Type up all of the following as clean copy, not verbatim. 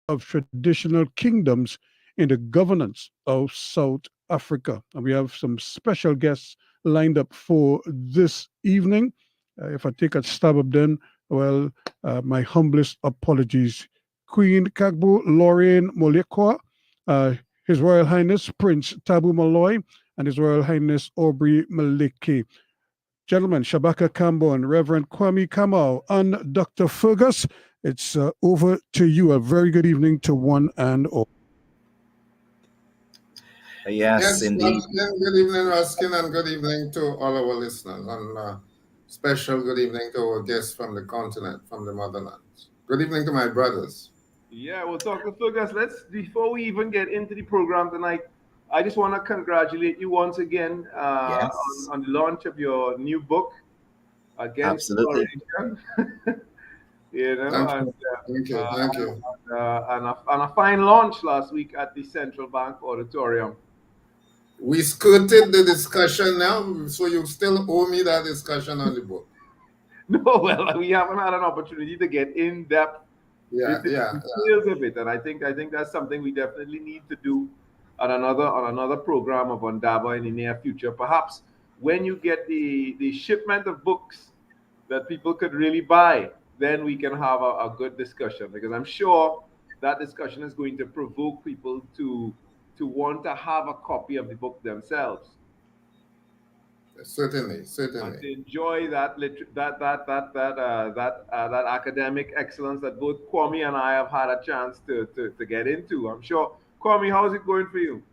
of traditional kingdoms in the governance of South Africa. And we have some special guests lined up for this evening. If I take a stab at them, well, my humblest apologies. Queen Kgabo Lorraine Molekoa, uh, His Royal Highness Prince Thabo Moloi, and His Royal Highness Aubrey Maleke. Gentlemen, Shabaka Kambon, Reverend Kwame Kamau, and Dr. Fergus, it's over to you. A very good evening to one and all. Yes, Yes, indeed. good evening, Ruskin, and good evening to all our listeners. And special good evening to our guests from the continent, from the motherland. Good evening to my brothers. Yeah, well, Dr. Fergus, let's before we even get into the program tonight, I just want to congratulate you once again Yes, on the launch of your new book, Against absolutely. Toleration. you know, Thank and, you. Thank you. Thank you. and a fine launch last week at the Central Bank Auditorium. We skirted the discussion now, so you still owe me that discussion on the book. No, well, we haven't had an opportunity to get in depth Yeah, into yeah, the details of it, and I think that's something we definitely need to do on another program of Indaba in the near future. Perhaps when you get the shipment of books that people could really buy, then we can have a good discussion because I'm sure that discussion is going to provoke people to want to have a copy of the book themselves certainly, and certainly. to enjoy that academic excellence that both Kwame and I have had a chance to get into. I'm sure. Kwame, how's it going for you?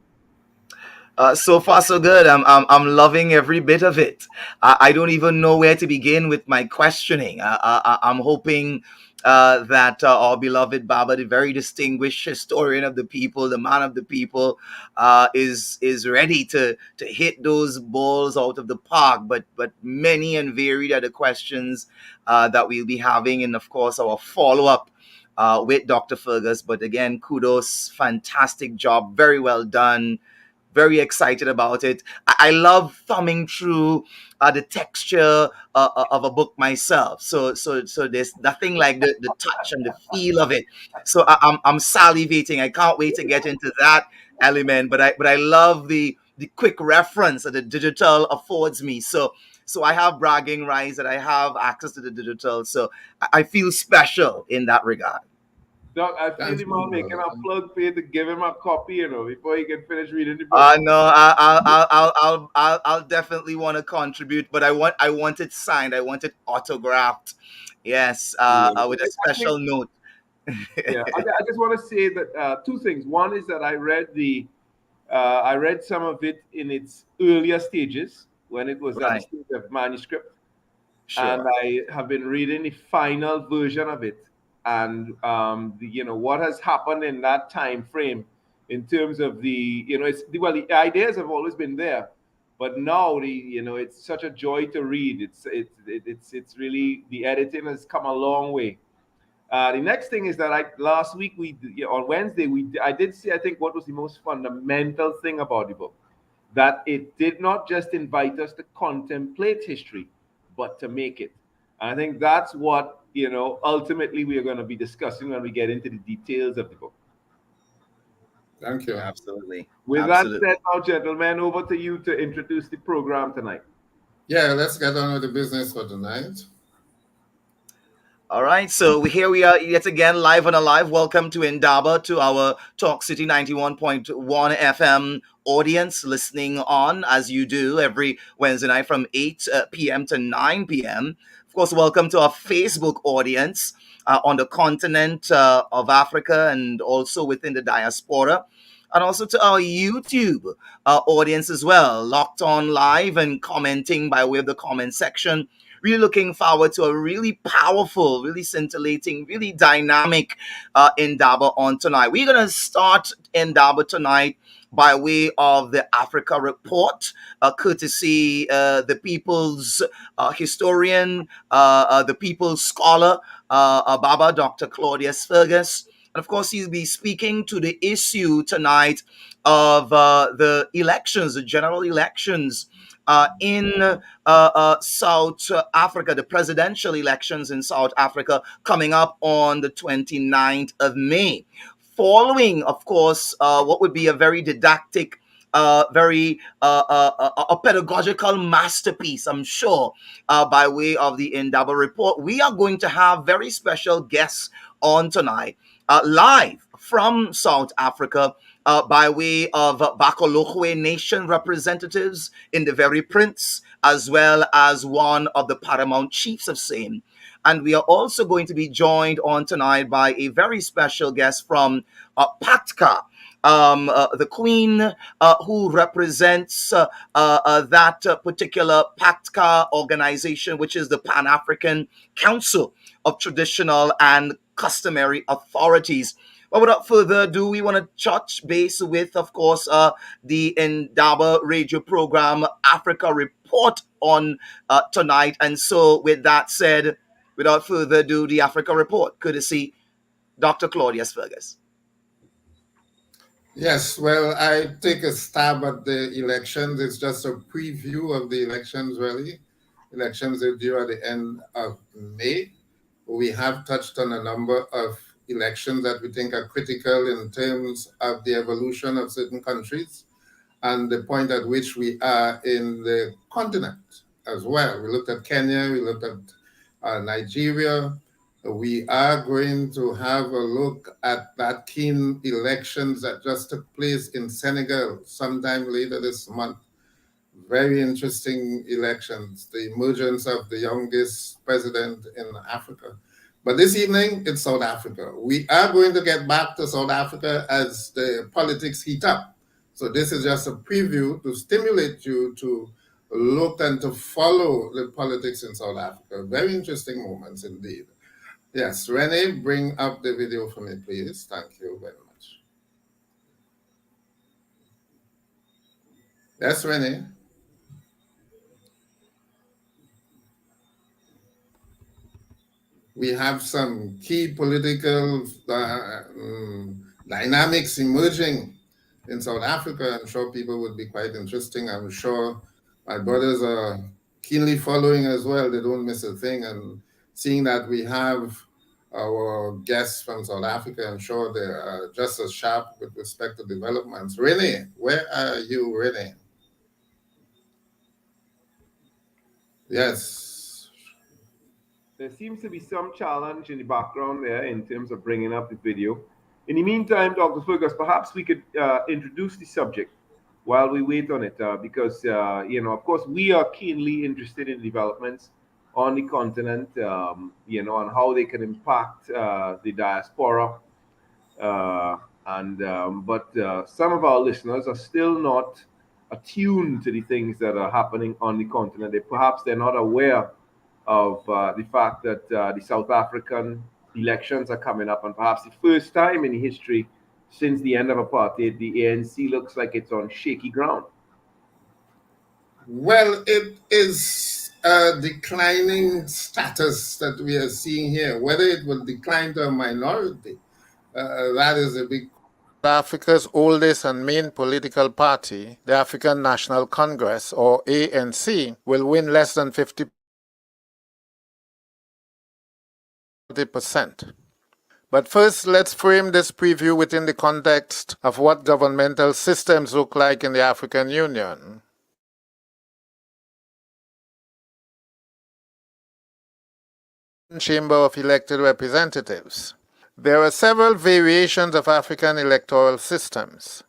So far, so good. I'm loving every bit of it. I don't even know where to begin with my questioning. I'm hoping that our beloved Baba, the very distinguished historian of the people, the man of the people, is ready to hit those balls out of the park. But many and varied are the questions that we'll be having, and of course our follow up. With Dr. Fergus, but again, kudos, fantastic job, very well done, very excited about it. I love thumbing through the texture of a book myself. So there's nothing like the touch and the feel of it. So I'm salivating. I can't wait to get into that element. But I love the quick reference that the digital affords me. So I have bragging rights that I have access to the digital. So I feel special in that regard. Doc, I feel Thank him you, out making brother. a Thank plug for you to give him a copy, before he can finish reading the book. No, I'll definitely want to contribute, but I want it signed. I want it autographed. Yes, Yeah. with a I think special note. Yeah, I just want to say that two things. One is that I read some of it in its earlier stages when it was at the Right, stage of manuscript, and sure. I have been reading the final version of it, and what has happened in that time frame in terms of the ideas have always been there, but now it's such a joy to read. It's really the editing has come a long way. The next thing is that last week on Wednesday I did see I think what was the most fundamental thing about the book, that it did not just invite us to contemplate history, but to make it. And I think that's what ultimately we are going to be discussing when we get into the details of the book. thank you. Absolutely, With that said, absolutely. now gentlemen, over to you to introduce the program tonight. Yeah, let's get on with the business for tonight. All right, so here we are yet again, live and alive. Welcome to Indaba, to our Talk City 91.1 FM audience listening on, as you do every Wednesday night from 8 p.m. to 9 p.m. Of course, welcome to our Facebook audience on the continent of Africa and also within the diaspora. And also to our YouTube audience as well, locked on live and commenting by way of the comment section. Really looking forward to a really powerful, really scintillating, really dynamic Indaba on tonight. We're going to start Indaba tonight by way of the Africa Report, courtesy the people's historian, the people's scholar, Baba Dr. Claudius Fergus. And of course, he'll be speaking to the issue tonight of the elections, the general elections in South Africa, the presidential elections in South Africa coming up on the 29th of May. following, of course, what would be a very didactic, very a pedagogical masterpiece, I'm sure, by way of the Indaba report. We are going to have very special guests on tonight, live from South Africa, by way of Bakolokwe Nation representatives in the very Prince, as well as one of the paramount chiefs of same. And we are also going to be joined on tonight by a very special guest from Patka, the Queen, who represents that particular Patka organization, which is the Pan African Council of Traditional and Customary Authorities. But without further ado, we want to touch base with, of course, the Indaba radio program Africa Report on tonight. And so, with that said, without further ado, the Africa Report, courtesy Dr. Claudius Fergus. Yes, well, I take a stab at the elections. It's just a preview of the elections, really. Elections are due at the end of May. We have touched on a number of elections that we think are critical in terms of the evolution of certain countries and the point at which we are in the continent as well. We looked at Kenya, we looked at Nigeria. We are going to have a look at that keen elections that just took place in Senegal sometime later this month. Very interesting elections, the emergence of the youngest president in Africa. But this evening, it's South Africa. We are going to get back to South Africa as the politics heat up. So this is just a preview to stimulate you to look and to follow the politics in South Africa. Very interesting moments indeed. Yes, Renee, bring up the video for me, please. Thank you very much. Yes, Renee. We have some key political dynamics emerging in South Africa. I'm sure people would be quite interesting. I'm sure my brothers are keenly following as well. They don't miss a thing. And seeing that we have our guests from South Africa, I'm sure they are just as sharp with respect to developments. Renee, where are you, Renee? Yes. There seems to be some challenge in the background there in terms of bringing up the video. In the meantime, Dr. Fergus, perhaps we could introduce the subject while we wait on it, because, of course, we are keenly interested in developments on the continent, and how they can impact the diaspora. But some of our listeners are still not attuned to the things that are happening on the continent. They're not aware of the fact that the South African elections are coming up, and perhaps the first time in history since the end of apartheid, the ANC looks like it's on shaky ground. Well, it is a declining status that we are seeing here. Whether it will decline to a minority, that is a big. Africa's oldest and main political party, the African National Congress, or ANC, will win less than 50%. But first, let's frame this preview within the context of what governmental systems look like in the African Union. Chamber of Elected Representatives. There are several variations of African electoral systems.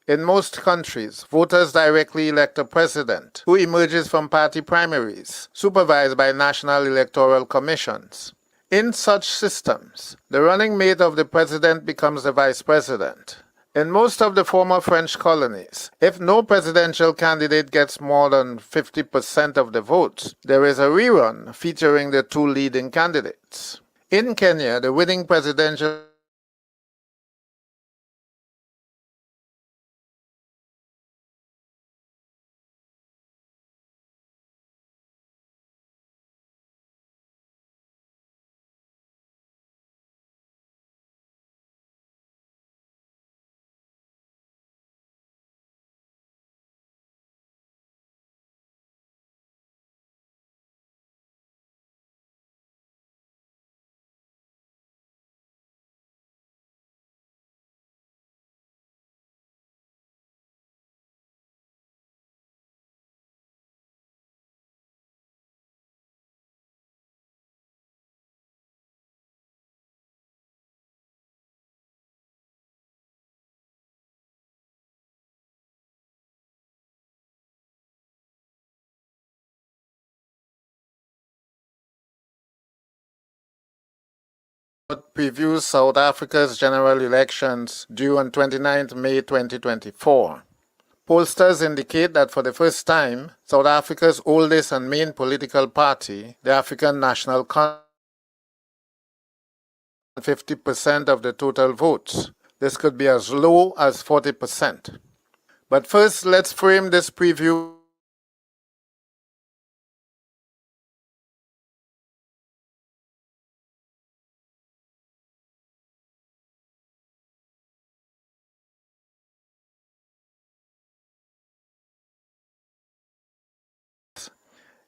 In most countries, voters directly elect a president who emerges from party primaries, supervised by national electoral commissions. In such systems, the running mate of the president becomes the vice president. In most of the former French colonies, if no presidential candidate gets more than 50% of the votes, there is a rerun featuring the two leading candidates. In Kenya, the winning presidential previews South Africa's general elections due on 29th May 2024. Pollsters indicate that for the first time, South Africa's oldest and main political party, the African National Congress, 50% of the total votes. This could be as low as 40%. But first, let's frame this preview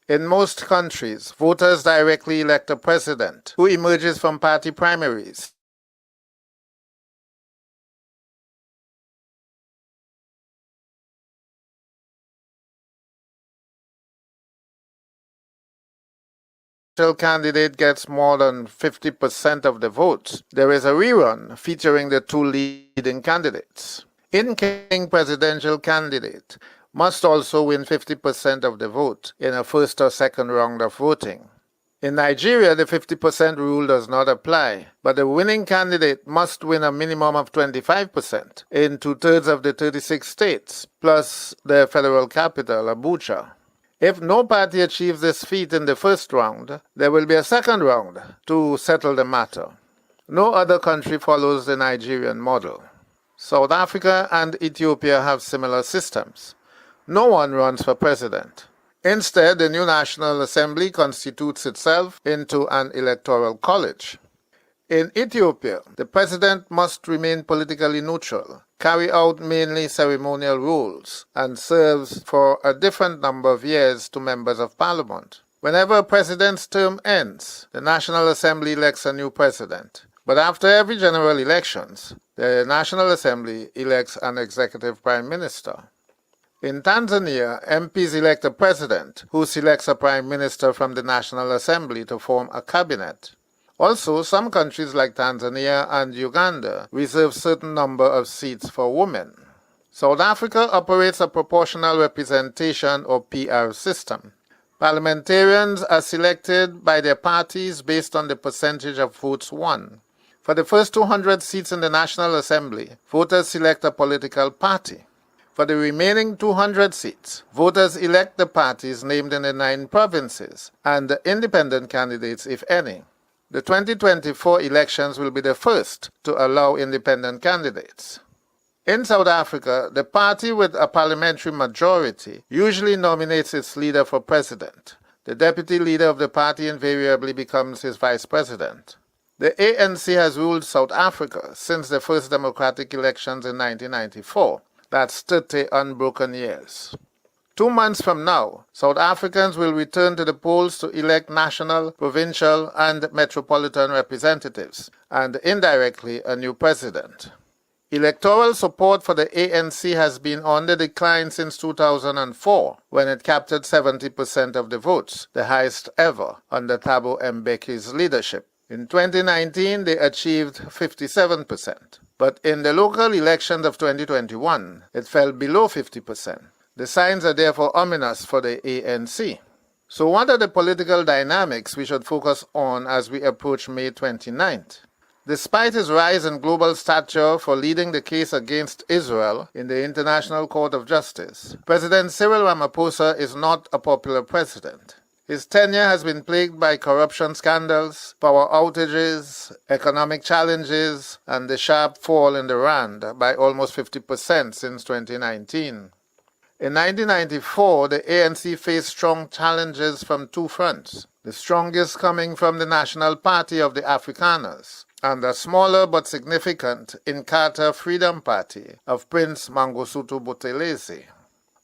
In most countries, voters directly elect a president who emerges from party primaries. Candidate gets more than 50% of the votes. There is a rerun featuring the two leading candidates. Incoming presidential candidate must also win 50% of the vote in a first or second round of voting. In Nigeria, the 50% rule does not apply, but the winning candidate must win a minimum of 25% in 2/3 of the 36 states, plus the federal capital, Abuja. If no party achieves this feat in the first round, there will be a second round to settle the matter. No other country follows the Nigerian model. South Africa and Ethiopia have similar systems. No one runs for president. Instead, the new National Assembly constitutes itself into an electoral college. In Ethiopia, the president must remain politically neutral, carry out mainly ceremonial roles, and serves for a different number of years to members of parliament. Whenever a president's term ends, the National Assembly elects a new president. But after every general elections, the National Assembly elects an executive prime minister. In Tanzania, MPs elect a president who selects a prime minister from the National Assembly to form a cabinet. Also, some countries like Tanzania and Uganda reserve certain number of seats for women. South Africa operates a proportional representation or PR system. Parliamentarians are selected by their parties based on the percentage of votes won. For the first 200 seats in the National Assembly, voters select a political party. For the remaining 200 seats, voters elect the parties named in the 9 provinces and the independent candidates, if any. The 2024 elections will be the first to allow independent candidates. In South Africa, the party with a parliamentary majority usually nominates its leader for president. The deputy leader of the party invariably becomes his vice president. The ANC has ruled South Africa since the first democratic elections in 1994. That's 30 unbroken years. 2 months from now, South Africans will return to the polls to elect national, provincial, and metropolitan representatives, and indirectly a new president. Electoral support for the ANC has been on the decline since 2004, when it captured 70% of the votes, the highest ever, under Thabo Mbeki's leadership. In 2019, they achieved 57%. But in the local elections of 2021, it fell below 50%. The signs are therefore ominous for the ANC. So what are the political dynamics we should focus on as we approach May 29th? Despite his rise in global stature for leading the case against Israel in the International Court of Justice, President Cyril Ramaphosa is not a popular president. His tenure has been plagued by corruption scandals, power outages, economic challenges, and the sharp fall in the rand by almost 50% since 2019. In 1994, the ANC faced strong challenges from 2 fronts, the strongest coming from the National Party of the Afrikaners, and a smaller but significant Inkatha Freedom Party of Prince Mangosuthu Buthelezi.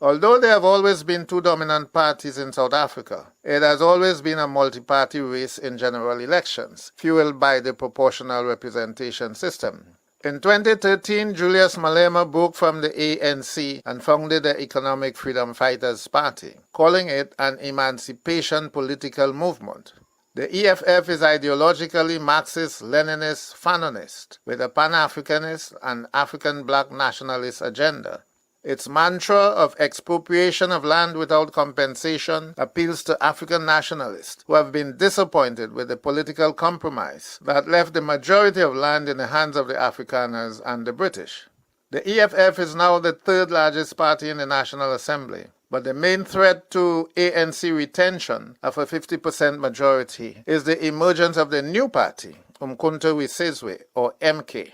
Although there have always been 2 dominant parties in South Africa, it has always been a multi-party race in general elections, fueled by the proportional representation system. In 2013, Julius Malema broke from the ANC and founded the Economic Freedom Fighters Party, calling it an emancipation political movement. The EFF is ideologically Marxist, Leninist, Fanonist, with a Pan-Africanist and African black nationalist agenda. Its mantra of expropriation of land without compensation appeals to African nationalists who have been disappointed with the political compromise that left the majority of land in the hands of the Afrikaners and the British. The EFF is now the third largest party in the National Assembly, but the main threat to ANC retention of a 50% majority is the emergence of the new party, Umkhonto we Sizwe, or MK.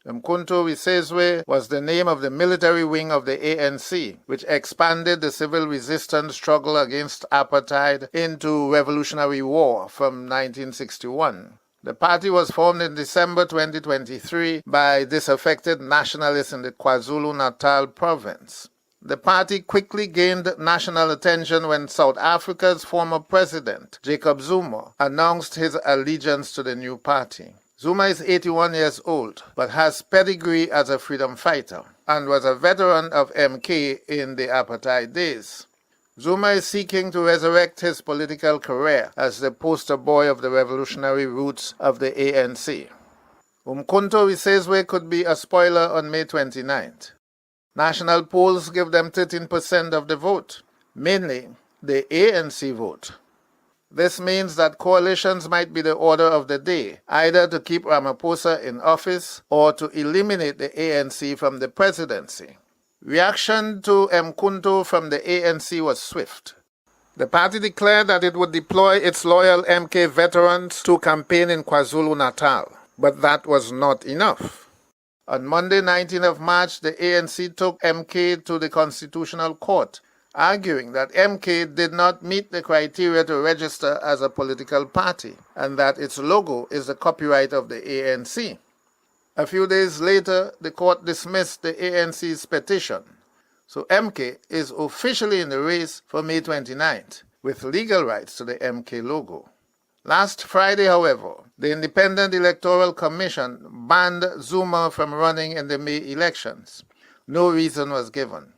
Umkhonto we Sizwe was the name of the military wing of the ANC, which expanded the civil resistance struggle against apartheid into revolutionary war from 1961. The party was formed in December 2023 by disaffected nationalists in the KwaZulu-Natal province. The party quickly gained national attention when South Africa's former president, Jacob Zuma, announced his allegiance to the new party. Zuma is 81 years old, but has pedigree as a freedom fighter, and was a veteran of MK in the apartheid days. Zuma is seeking to resurrect his political career as the poster boy of the revolutionary roots of the ANC. Umkhonto we Sizwe could be a spoiler on May 29th. National polls give them 13% of the vote, mainly the ANC vote. This means that coalitions might be the order of the day, either to keep Ramaphosa in office or to eliminate the ANC from the presidency. Reaction to Umkhonto from the ANC was swift. The party declared that it would deploy its loyal MK veterans to campaign in KwaZulu-Natal, but that was not enough. On Monday, 19th of March, the ANC took MK to the Constitutional Court, arguing that MK did not meet the criteria to register as a political party and that its logo is the copyright of the ANC. A few days later, the court dismissed the ANC's petition, so MK is officially in the race for May 29th, with legal rights to the MK logo. Last Friday, however, the Independent Electoral Commission banned Zuma from running in the May elections. No reason was given.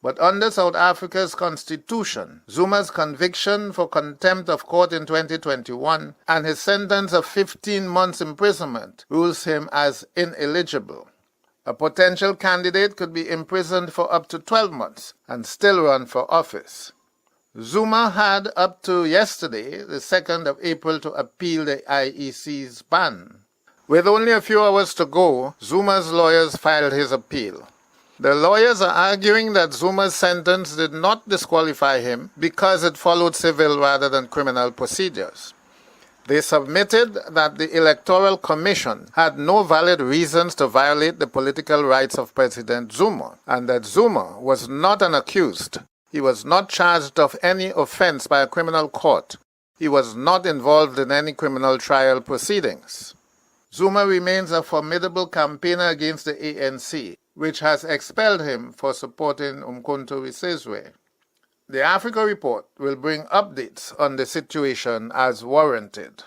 But under South Africa's constitution, Zuma's conviction for contempt of court in 2021 and his sentence of 15 months imprisonment rules him as ineligible. A potential candidate could be imprisoned for up to 12 months and still run for office. Zuma had up to yesterday, the 2nd of April, to appeal the IEC's ban. With only a few hours to go, Zuma's lawyers filed his appeal. The lawyers are arguing that Zuma's sentence did not disqualify him because it followed civil rather than criminal procedures. They submitted that the Electoral Commission had no valid reasons to violate the political rights of President Zuma, and that Zuma was not an accused. He was not charged of any offense by a criminal court. He was not involved in any criminal trial proceedings. Zuma remains a formidable campaigner against the ANC, which has expelled him for supporting Umkhonto we Sizwe. The Africa Report will bring updates on the situation as warranted.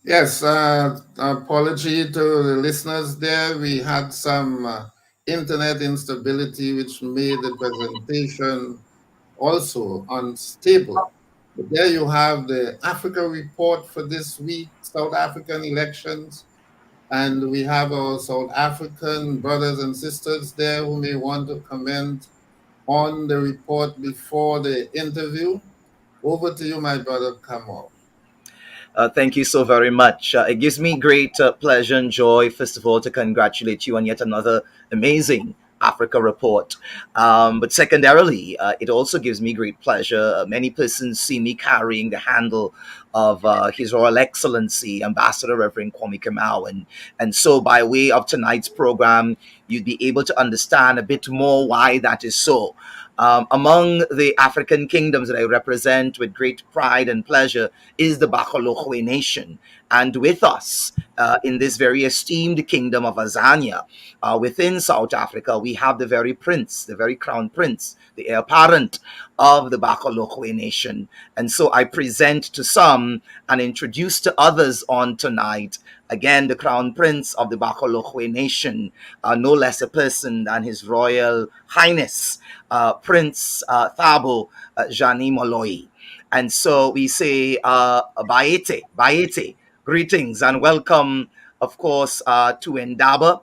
Yes, apology to the listeners there. We had some internet instability which made the presentation also unstable. But there you have the Africa Report for this week, South African elections. And we have our South African brothers and sisters there who may want to comment on the report before the interview. Over to you, my brother Kamau. Thank you so very much. It gives me great pleasure and joy, first of all, to congratulate you on yet another amazing Africa report. But secondarily, it also gives me great pleasure. Many persons see me carrying the handle of His Royal Excellency Ambassador Reverend Kwame Kamau. And so, by way of tonight's program, you'd be able to understand a bit more why that is so. Among the African kingdoms that I represent with great pride and pleasure is the Bakolokwe nation. And with us in this very esteemed kingdom of Azania, within South Africa, we have the very prince, the very crown prince, the heir apparent of the Bakolokwe nation. And so I present to some and introduce to others on tonight, again, the crown prince of the Bakolokwe nation, no less a person than His Royal Highness, Prince Thabo Jani Moloi. And so we say, Baete, Baete, Greetings and welcome, of course, to Indaba.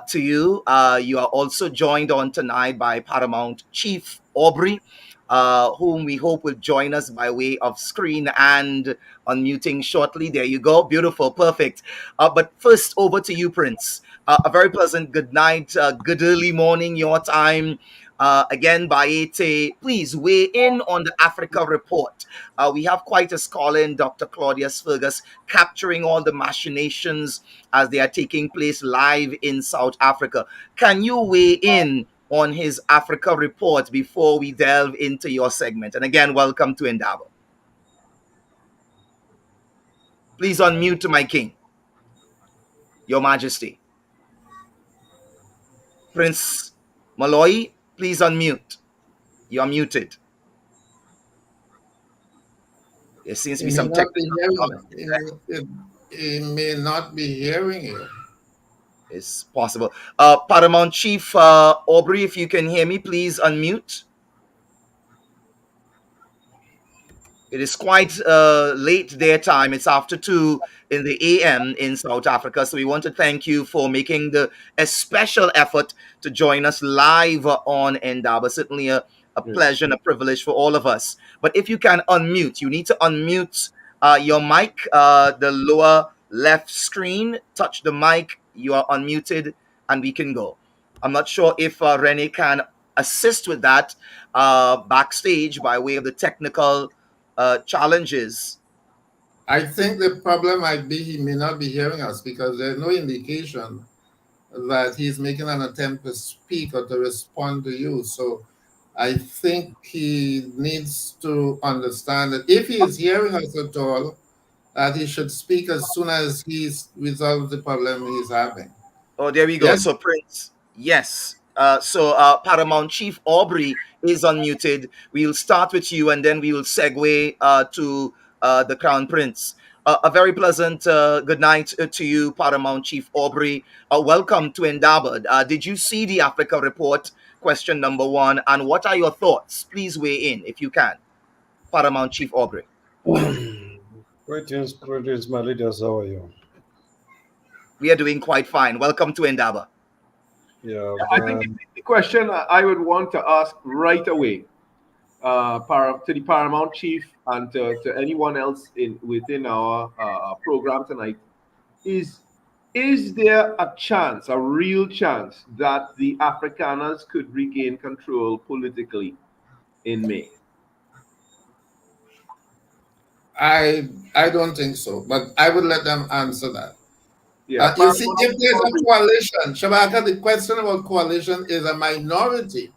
To you, you are also joined on tonight by Paramount Chief Aubrey, whom we hope will join us by way of screen and unmuting shortly. There you go. Beautiful. Perfect. But first, over to you, Prince. A very pleasant good night, good early morning, your time. Again, Baete, please weigh in on the Africa report. We have quite a scholar in Dr. Claudius Fergus capturing all the machinations as they are taking place live in South Africa. Can you weigh in on his Africa report before we delve into your segment? And again, welcome to Indaba. Please unmute, my king, your majesty. Prince Moloi, please unmute. You are muted. There seems to He be may some not be technical hearing. difficulty there. He may not be hearing you. It's possible. Paramount Chief Aubrey, if you can hear me, please unmute. It is quite late their time. It's after 2 in the AM in South Africa. So we want to thank you for making a special effort to join us live on Indaba. Certainly a pleasure and a privilege for all of us. But if you can unmute, you need to unmute your mic, the lower left screen, touch the mic, you are unmuted, and we can go. I'm not sure if Rene can assist with that backstage by way of the technical challenges. I think the problem might be he may not be hearing us because there's no indication that he's making an attempt to speak or to respond to you. So I think he needs to understand that if he is hearing us at all, that he should speak as soon as he's resolved the problem he's having. Oh, there we go. Yes, So Prince, yes. So Paramount Chief Aubrey is unmuted. We'll start with you, and then we will segue to the Crown Prince. A very pleasant good night to you, Paramount Chief Aubrey. Welcome to Indaba. Did you see the Africa report? Question number one. And what are your thoughts? Please weigh in if you can. Paramount Chief Aubrey. Greetings, my leaders. How are you? We are doing quite fine. Welcome to Indaba. Yeah, I think the question I would want to ask right away to the Paramount Chief and to anyone else within our program tonight is there a chance, a real chance, that the Afrikaners could regain control politically in May? I don't think so, but I would let them answer that. Yeah, You see, Paramount if there's a Aubrey. coalition, Shabaka, the question about coalition is a minority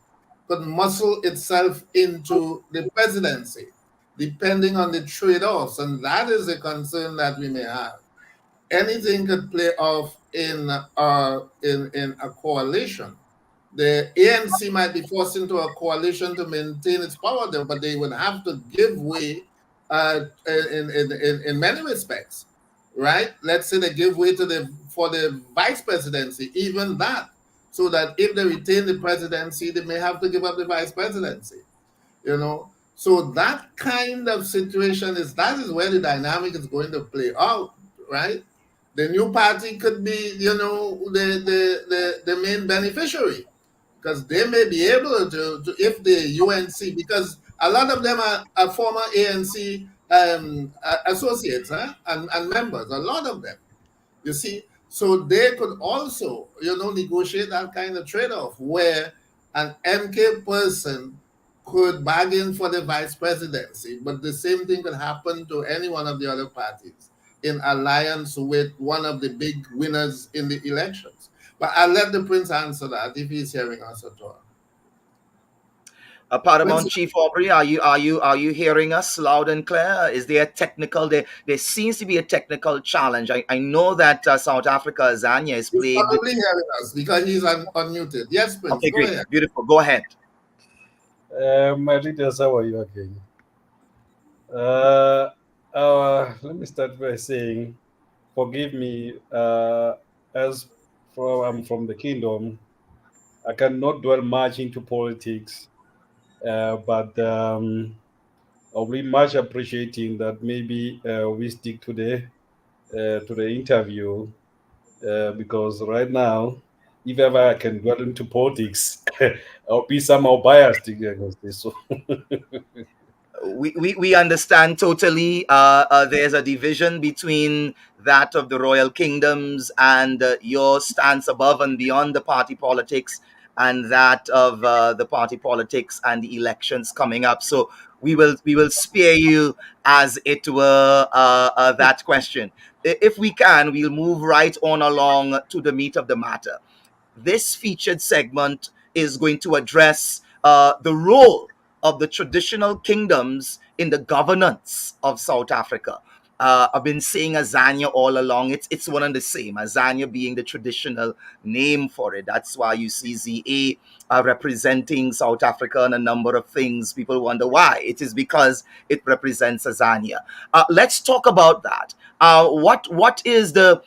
could muscle itself into the presidency, depending on the trade-offs, and that is a concern that we may have. Anything could play off in a coalition. The ANC might be forced into a coalition to maintain its power there, but they would have to give way in many respects, right? Let's say they give way for the vice presidency, even that, so that if they retain the presidency, they may have to give up the vice presidency, you know. So that kind of situation that is where the dynamic is going to play out, right? The new party could be, the main beneficiary because they may be able to if the UNC, because a lot of them are former ANC associates, and members, a lot of them, you see. So they could also, negotiate that kind of trade-off where an MK person could bargain for the vice presidency, but the same thing could happen to any one of the other parties in alliance with one of the big winners in the elections. But I'll let the prince answer that if he's hearing us at all. Paramount Prince, Chief Aubrey, are you hearing us loud and clear? Is there a technical there seems to be a technical challenge. I know that South Africa, Zania is he's plagued. probably hearing us because he's unmuted. Yes, Prince, Okay, go great, ahead. beautiful. Go ahead. my leaders. How are you again? Let me start by saying, forgive me. I'm from the kingdom, I cannot dwell much into politics, but I'll be much appreciating that maybe we stick to the to the interview because right now, if ever I can dwell into politics, I'll be somehow biased against this. So, We understand totally. There's a division between that of the royal kingdoms and your stance above and beyond the party politics, and that of the party politics and the elections coming up. So we will spare you, as it were, that question. If we can, we'll move right on along to the meat of the matter. This featured segment is going to address the role of the traditional kingdoms in the governance of South Africa. I've been saying Azania all along. It's one and the same. Azania being the traditional name for it. That's why you see ZA representing South Africa on a number of things. People wonder why. It is because it represents Azania. Let's talk about that. What is the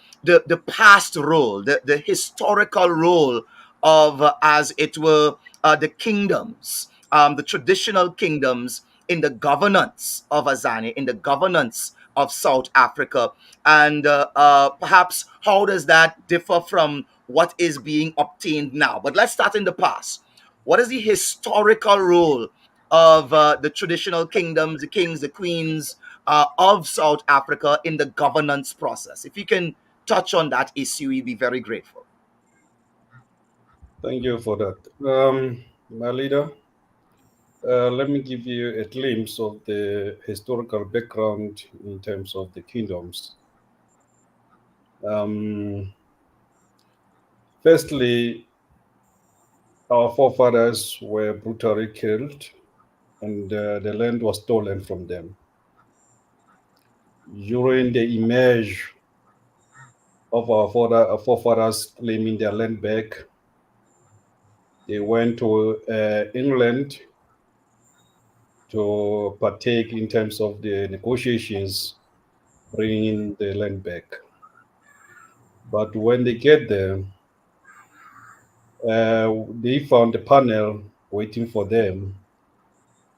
past role, the historical role of, as it were, the kingdoms, the traditional kingdoms in the governance of Azania, in the governance of South Africa, and perhaps how does that differ from what is being obtained now? But let's start in the past. What is the historical role of the traditional kingdoms, the kings, the queens of South Africa in the governance process? If you can touch on that issue, we'd be very grateful. thank you for that. My leader, let me give you a glimpse of the historical background in terms of the kingdoms. Um, Firstly, our forefathers were brutally killed and the land was stolen from them. During the emerge of our forefathers claiming their land back, they went to England to partake in terms of the negotiations bringing the land back. But when they get there, they found a panel waiting for them.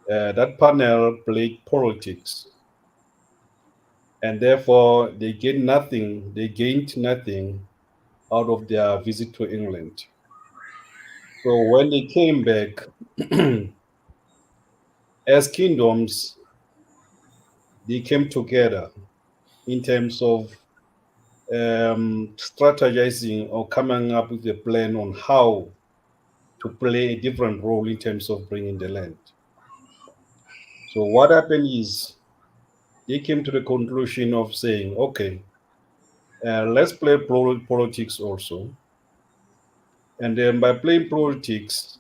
That panel played politics, and therefore they gained nothing. They gained nothing out of their visit to England. So when they came back as kingdoms, they came together in terms of strategizing or coming up with a plan on how to play a different role in terms of bringing the land. So what happened is they came to the conclusion of saying, okay, let's play politics also. And then by playing politics,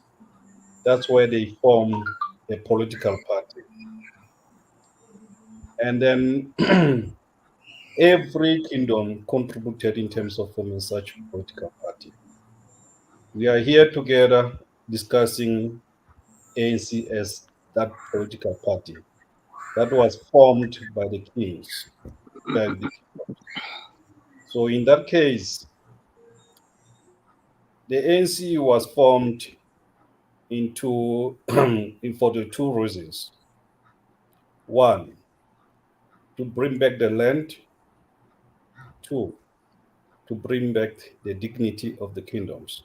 that's where they form a political party. And then every kingdom contributed in terms of forming such political party. We are here together discussing ANC as that political party that was formed by the kings. So in that case, the ANC was formed into for the two reasons. One, to bring back the land. Two, to bring back the dignity of the kingdoms.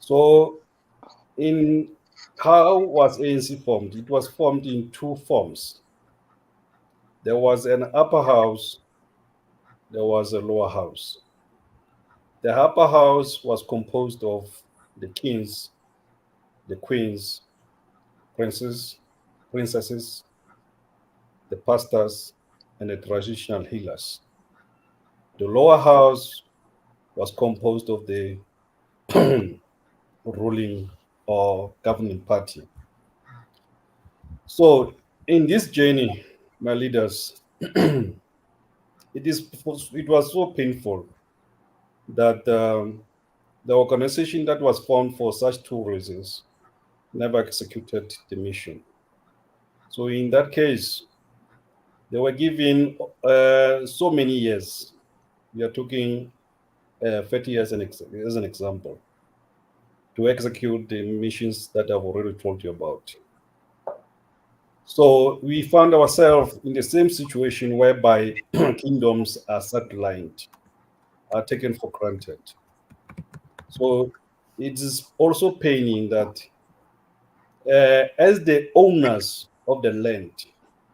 So in how was ANC formed? It was formed in two forms. There was an upper house, there was a lower house. The upper house was composed of the kings, the queens, princes, princesses, the pastors, and the traditional healers. The lower house was composed of the ruling or governing party. So, in this journey, my leaders, it was so painful that the organization that was formed for such two reasons never executed the mission. So, in that case, they were given so many years. We are talking 30 years as an example to execute the missions that I've already told you about. So we found ourselves in the same situation whereby kingdoms are sidelined, are taken for granted. So it is also paining that as the owners of the land,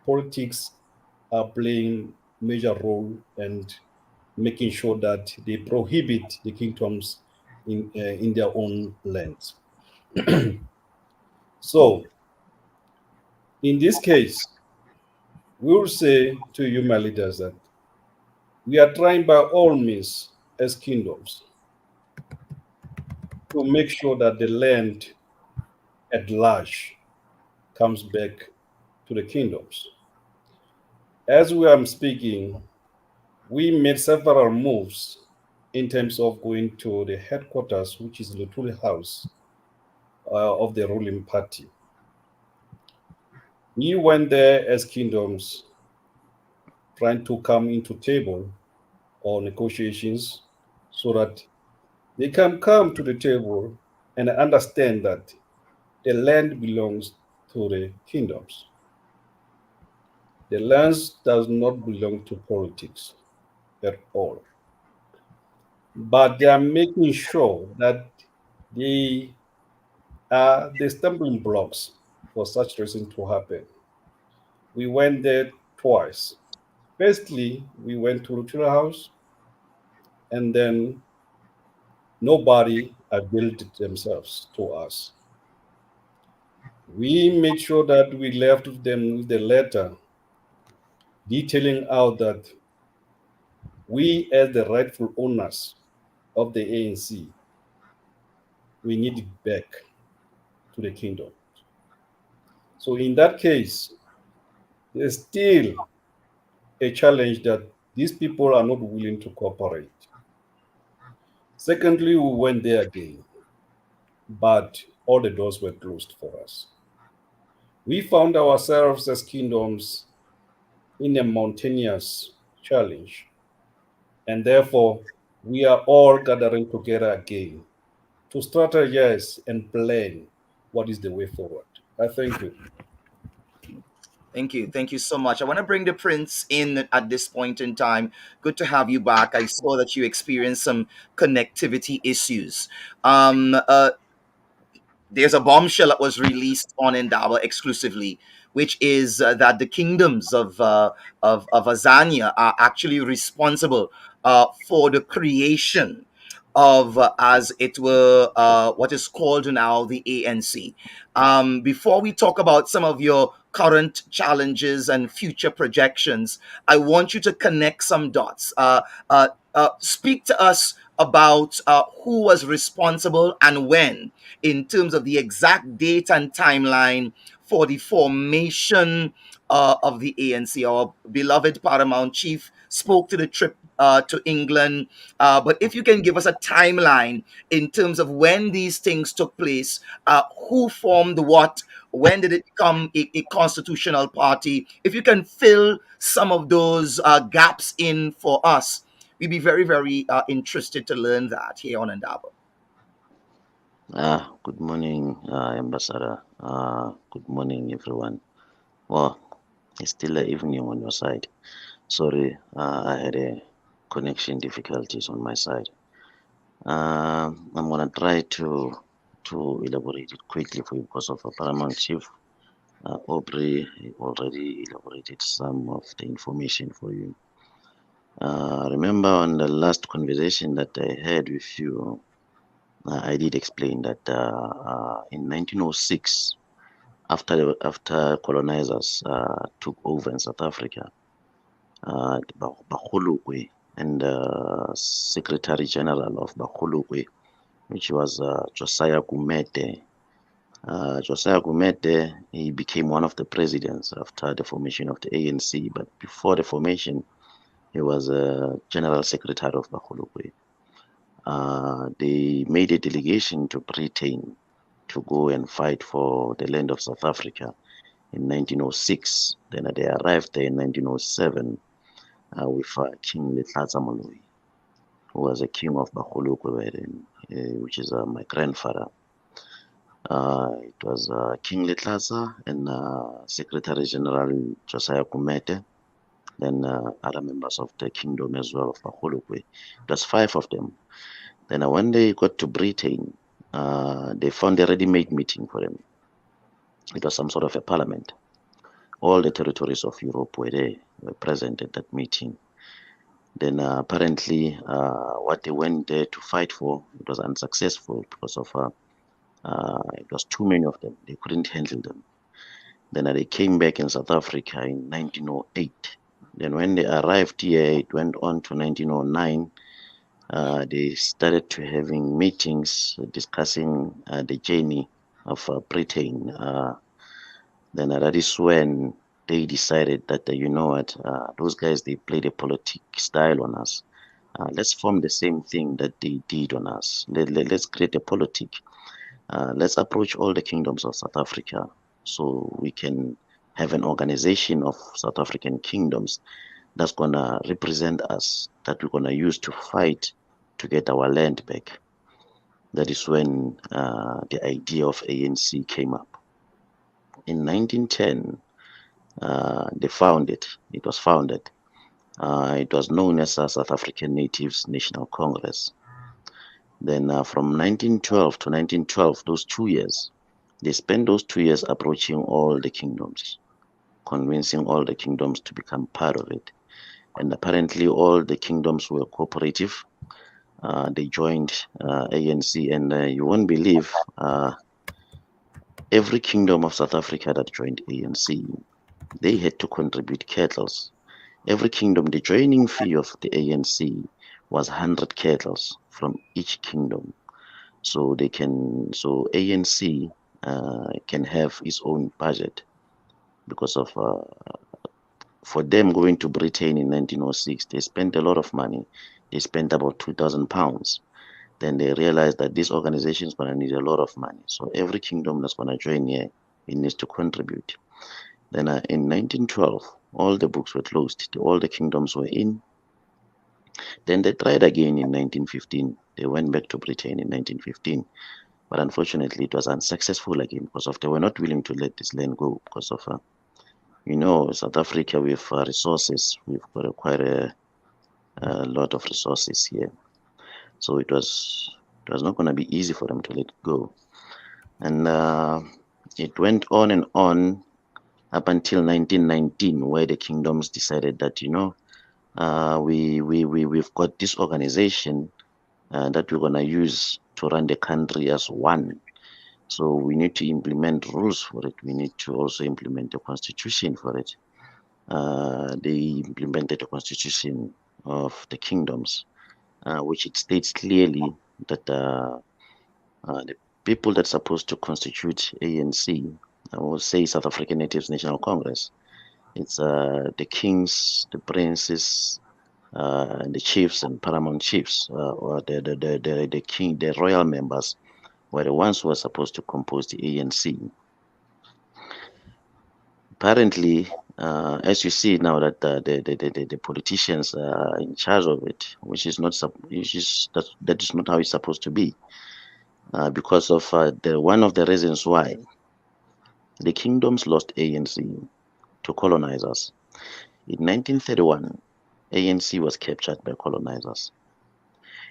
politics are playing major role and making sure that they prohibit the kingdoms in their own lands. So in this case, we will say to you, my leaders, that we are trying by all means as kingdoms to make sure that the land at large comes back to the kingdoms. As we are speaking, we made several moves in terms of going to the headquarters, which is the Lutuli House of the ruling party. We went there as kingdoms trying to come into table or negotiations so that they can come to the table and understand that the land belongs to the kingdoms. The land does not belong to politics at all. But they are making sure that they are the stumbling blocks for such reason to happen. We went there twice. Firstly, we went to Lutula House, and then nobody availed themselves to us. We made sure that we left them with the letter detailing out that we, as the rightful owners of the ANC, we need it back to the kingdom. So in that case, there's still a challenge that these people are not willing to cooperate. Secondly, we went there again, but all the doors were closed for us. We found ourselves as kingdoms in a mountainous challenge, and therefore we are all gathering together again to strategize and plan what is the way forward. I thank you. Thank you. Thank you so much. I want to bring the prince in at this point in time. Good to have you back. I saw that you experienced some connectivity issues. Uh, there's a bombshell that was released on Indaba exclusively, which is that the kingdoms of Azania are actually responsible for the creation of, as it were, what is called now the ANC. Before we talk about some of your current challenges and future projections, I want you to connect some dots. Speak to us about who was responsible and when, in terms of the exact date and timeline for the formation of the ANC. Our beloved Paramount Chief spoke to the trip to England, but if you can give us a timeline in terms of when these things took place, who formed what, when did it become a constitutional party? If you can fill some of those gaps in for us, we'd be very, very interested to learn that here on Indaba. Good morning, Ambassador. Good morning, everyone. Well, it's still evening on your side. Sorry, I had a connection difficulties on my side. I'm gonna try to elaborate it quickly for you because of a Paramount Chief Aubrey already elaborated some of the information for you. Remember on the last conversation that I had with you, I did explain that in 1906, after colonizers took over in South Africa, Bagolokwe and Secretary General of Bagolokwe, which was Josiah Gumede. Josiah Gumede, he became one of the presidents after the formation of the ANC, but before the formation, he was a general secretary of Bagolokwe. They made a delegation to Britain to go and fight for the land of South Africa in 1906. Then they arrived there in 1907 with King Moloi, who was a king of Bagolokwe, which is my grandfather. It was King Letlasa and Secretary General Josiah Kumete, then other members of the kingdom as well of Bahulukwe. It was 5 of them. Then when they got to Britain, they found a ready-made meeting for them. It was some sort of a parliament. All the territories of Europe were present at that meeting. Then apparently what they went there to fight for, it was unsuccessful because of it was too many of them. They couldn't handle them. Then they came back in South Africa in 1908. Then when they arrived here, it went on to 1909. They started to having meetings discussing the journey of Britain. Then that is when they decided that, you know what, those guys, they played a politic style on us. Let's form the same thing that they did on us. Let's create a politic. Let's approach all the kingdoms of South Africa so we can have an organization of South African kingdoms that's going to represent us, that we're going to use to fight to get our land back. That is when the idea of ANC came up. In 1910, they found it. It was founded. It was known as South African Natives National Congress. Then from 1912 to 1912, those 2 years, they spent those 2 years approaching all the kingdoms, convincing all the kingdoms to become part of it. And apparently all the kingdoms were cooperative. They joined ANC, and you won't believe every kingdom of South Africa that joined ANC, they had to contribute cattle. Every kingdom, the joining fee of the ANC was 100 cattle from each kingdom. So ANC can have its own budget because of for them going to Britain in 1906, they spent a lot of money. They spent about £2,000. Then they realized that this organization is going to need a lot of money. So every kingdom that's going to join here, it needs to contribute. Then in 1912, all the books were closed. All the kingdoms were in. Then they tried again in 1915. They went back to Britain in 1915. But unfortunately, it was unsuccessful again because of they were not willing to let this land go because of, South Africa with resources. We've got quite a lot of resources here. So it was not going to be easy for them to let go. And it went on and on up until 1919, where the kingdoms decided that, we've got this organization that we're going to use to run the country as one. So we need to implement rules for it. We need to also implement a constitution for it. They implemented a constitution of the kingdoms, which it states clearly that the people that's supposed to constitute ANC, I will say South African Natives National Congress, it's the kings, the princes, the chiefs and paramount chiefs, or the king, the royal members, were the ones who were supposed to compose the ANC. Apparently, as you see now that the politicians are in charge of it, that is not how it's supposed to be, because of one of the reasons why the kingdoms lost ANC to colonizers. In 1931, ANC was captured by colonizers.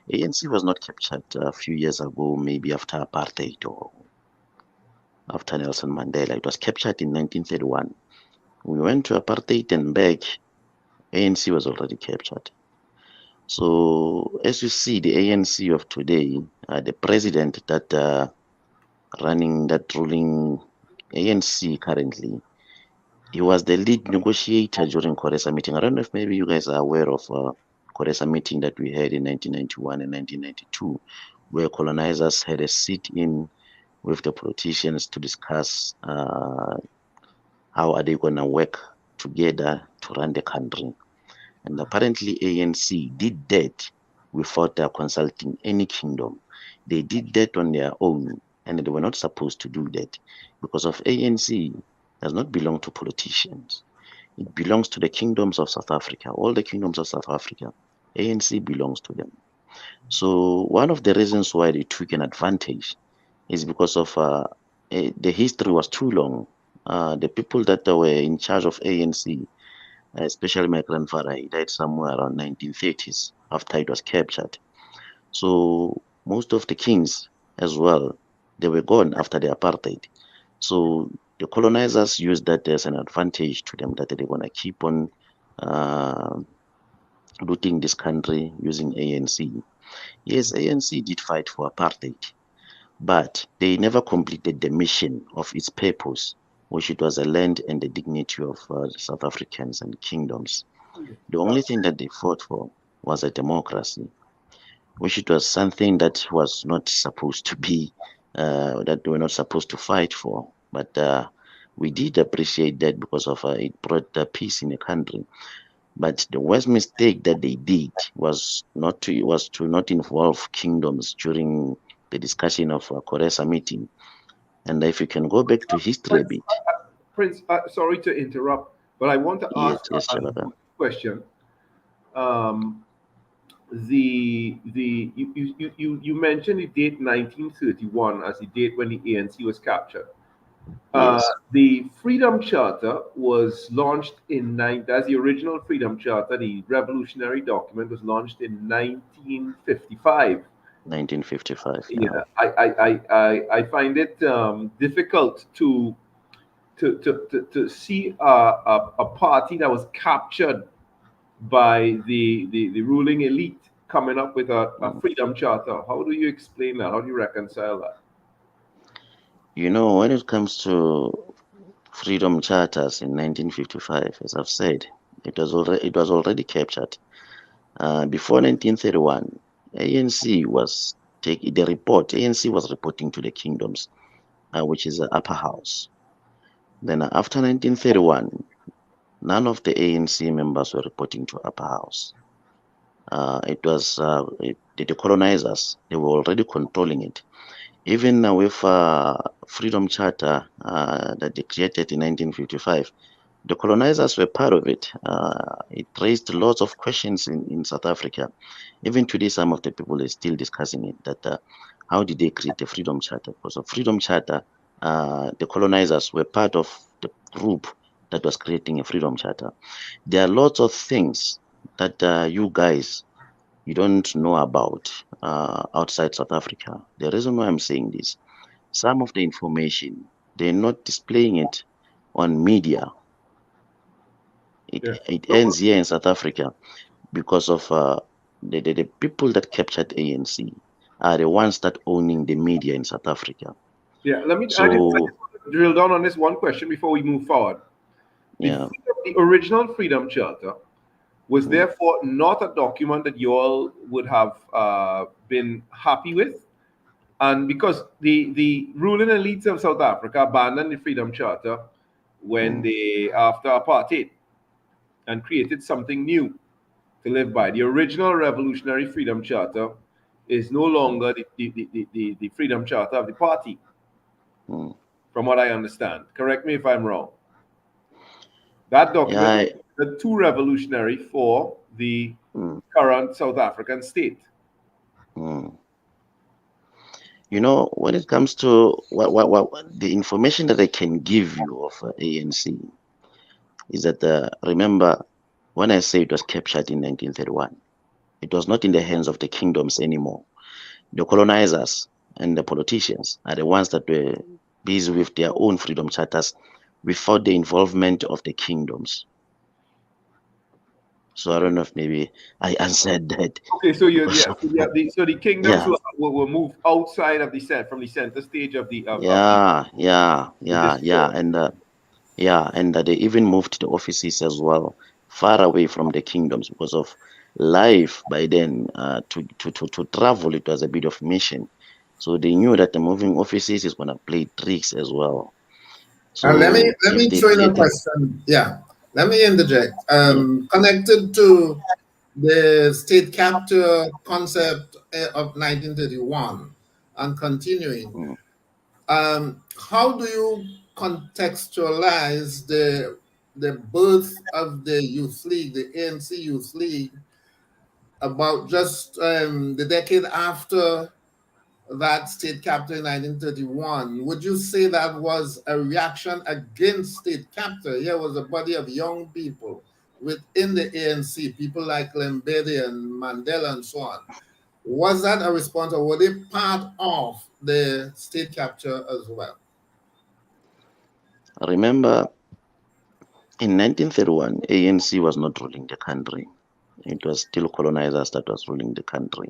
ANC was not captured a few years ago, maybe after apartheid or after Nelson Mandela. It was captured in 1931. We went to apartheid and back, ANC was already captured. So as you see, the ANC of today, the president that ruling ANC currently, he was the lead negotiator during Koresa meeting. I don't know if maybe you guys are aware of Koresa meeting that we had in 1991 and 1992, where colonizers had a sit-in with the politicians to discuss how are they going to work together to run the country. And apparently ANC did that without consulting any kingdom. They did that on their own, and they were not supposed to do that because of ANC does not belong to politicians. It belongs to the kingdoms of South Africa. All the kingdoms of South Africa, ANC belongs to them. So one of the reasons why they took an advantage is because of the history was too long. The people that were in charge of ANC, especially my grandfather, he died somewhere around 1930s after it was captured. So most of the kings as well, they were gone after the apartheid. So the colonizers used that as an advantage to them that they're gonna keep on uh, looting this country using ANC. Yes, ANC did fight for apartheid, but they never completed the mission of its purpose, which it was a land and the dignity of South Africans and kingdoms. The only thing that they fought for was a democracy, which it was something that was not supposed to be, that they were not supposed to fight for. But we did appreciate that because of it brought peace in the country. But the worst mistake that they did was to not involve kingdoms during the discussion of Koresa meeting. And if you can go back to history a bit, Prince, sorry to interrupt, but I want to yes, ask yes, a Shabaka. question. Um, you mentioned the date 1931 as the date when the ANC was captured. Yes, The Freedom Charter was launched that's the original Freedom Charter. The revolutionary document was launched in 1955. 1955. Yeah. Yeah, I find it difficult to see a party that was captured by the ruling elite coming up with a Mm. freedom charter. How do you explain that? How do you reconcile that? You know, when it comes to freedom charters in 1955, as I've said, it was already captured. Before 1931, ANC was taking the report. ANC was reporting to the kingdoms, which is the upper house. Then after 1931, none of the ANC members were reporting to upper house. The colonizers. They were already controlling it. Even with Freedom Charter that they created in 1955, the colonizers were part of it. It raised lots of questions in South Africa. Even today, some of the people are still discussing it. That how did they create the Freedom Charter? Because of Freedom Charter, the colonizers were part of the group that was creating a Freedom Charter. There are lots of things that you guys you don't know about outside South Africa. The reason why I'm saying this, some of the information they're not displaying it on media. It Yeah. it No, ends here in South Africa because of the people that captured ANC are the ones that owning the media in South Africa. yeah. I just So want to drill down on this one question before we move forward. yeah, The original Freedom Charter was mm, therefore not a document that you all would have been happy with. And because the ruling elites of South Africa abandoned the Freedom Charter when mm, they, after apartheid, and created something new to live by. The original Revolutionary Freedom Charter is no mm, longer the Freedom Charter of the party, mm. from what I understand. Correct me if I'm wrong. That Yeah, document was too revolutionary for the mm, current South African state. mm. You know, when it comes to the information that I can give you of ANC is that remember when I say it was captured in 1931, it was not in the hands of the kingdoms anymore. The colonizers and the politicians are the ones that were busy with their own freedom charters without the involvement of the kingdoms. So I don't know if maybe I answered that Okay, so you because yeah, of, so the kingdoms yeah, were moved outside of the set from the center stage of the yeah, discourse. and they even moved the offices as well far away from the kingdoms because of life by then. To travel, it was a bit of mission. So they knew that the moving offices is gonna play tricks as well. And let me So let if me they throw in a created, question. Yeah, let me interject. yeah, Connected to the state capture concept of 1931 and continuing. mm, How do you contextualize the birth of the Youth League, the ANC Youth League, about just the decade after that state capture in 1931, would you say that was a reaction against state capture? Here was a body of young people within the ANC, people like Lembede and Mandela and so on. Was that a response, or were they part of the state capture as well? Remember, in 1931, ANC was not ruling the country. It was still colonizers that was ruling the country.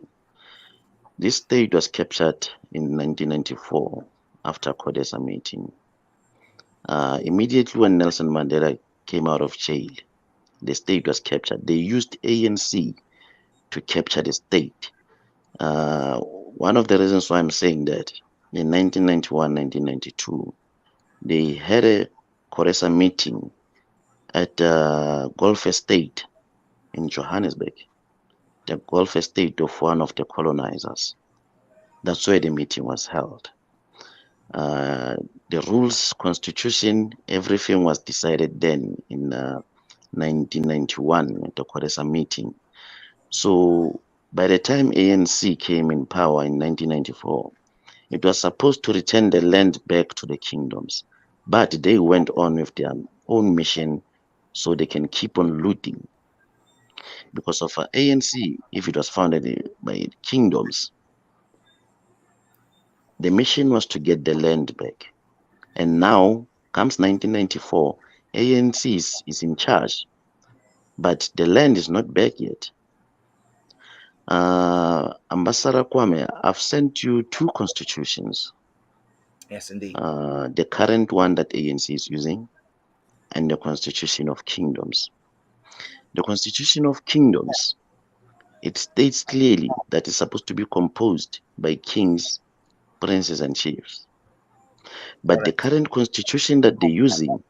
This state was captured in 1994 after Codesa meeting. Immediately when Nelson Mandela came out of jail, the state was captured. They used ANC to capture the state. One of the reasons why I'm saying that, in 1991, 1992, they had a Codesa meeting at Gulf Estate in Johannesburg, the Gulf Estate of one of the colonizers. That's where the meeting was held. The rules, constitution, everything was decided then in 1991 at the Codesa meeting. So by the time ANC came in power in 1994, it was supposed to return the land back to the kingdoms, but they went on with their own mission so they can keep on looting. Because of ANC, if it was founded by kingdoms, the mission was to get the land back. And now comes 1994, ANC is in charge, but the land is not back yet. Ambassador Kwame, I've sent you two constitutions. Yes, indeed. The current one that ANC is using and the Constitution of Kingdoms. The Constitution of Kingdoms, it states clearly that it's supposed to be composed by kings, princes, and chiefs. But the current constitution that they're using,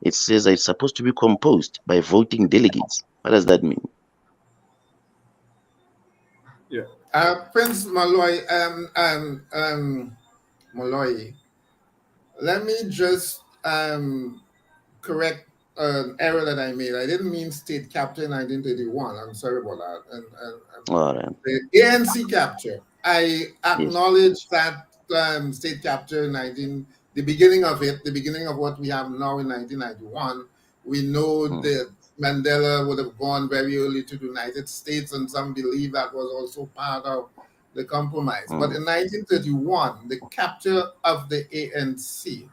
it says that it's supposed to be composed by voting delegates. What does that mean? Yeah. Prince Moloi, Moloi, let me just correct an error that I made. I didn't mean state capture in 1931. I'm sorry about that. All right. The ANC capture, I acknowledge that state capture in the beginning of it, the beginning of what we have now in 1991. We know that Mandela would have gone very early to the United States, and some believe that was also part of the compromise. But in 1931, the capture of the ANC,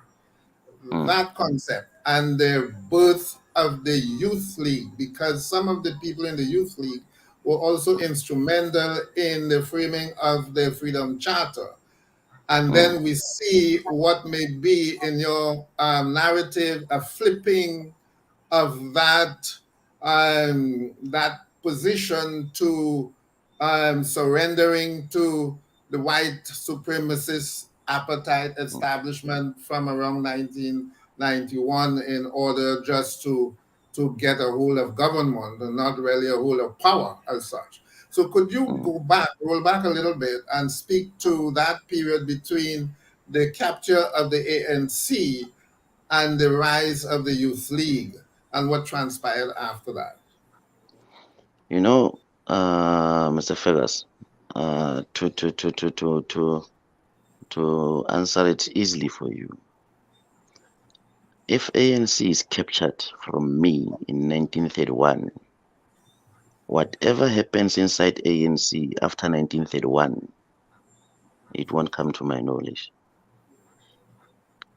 that concept, and the birth of the Youth League, because some of the people in the Youth League were also instrumental in the framing of the Freedom Charter. And then we see what may be in your narrative a flipping of that position to surrendering to the white supremacist appetite establishment from around 1991 in order just to get a hold of government and not really a hold of power as such. So could you roll back a little bit and speak to that period between the capture of the ANC and the rise of the Youth League and what transpired after that? You know, Mr. Fergus, to answer it easily for you, if ANC is captured from me in 1931, whatever happens inside ANC after 1931, it won't come to my knowledge.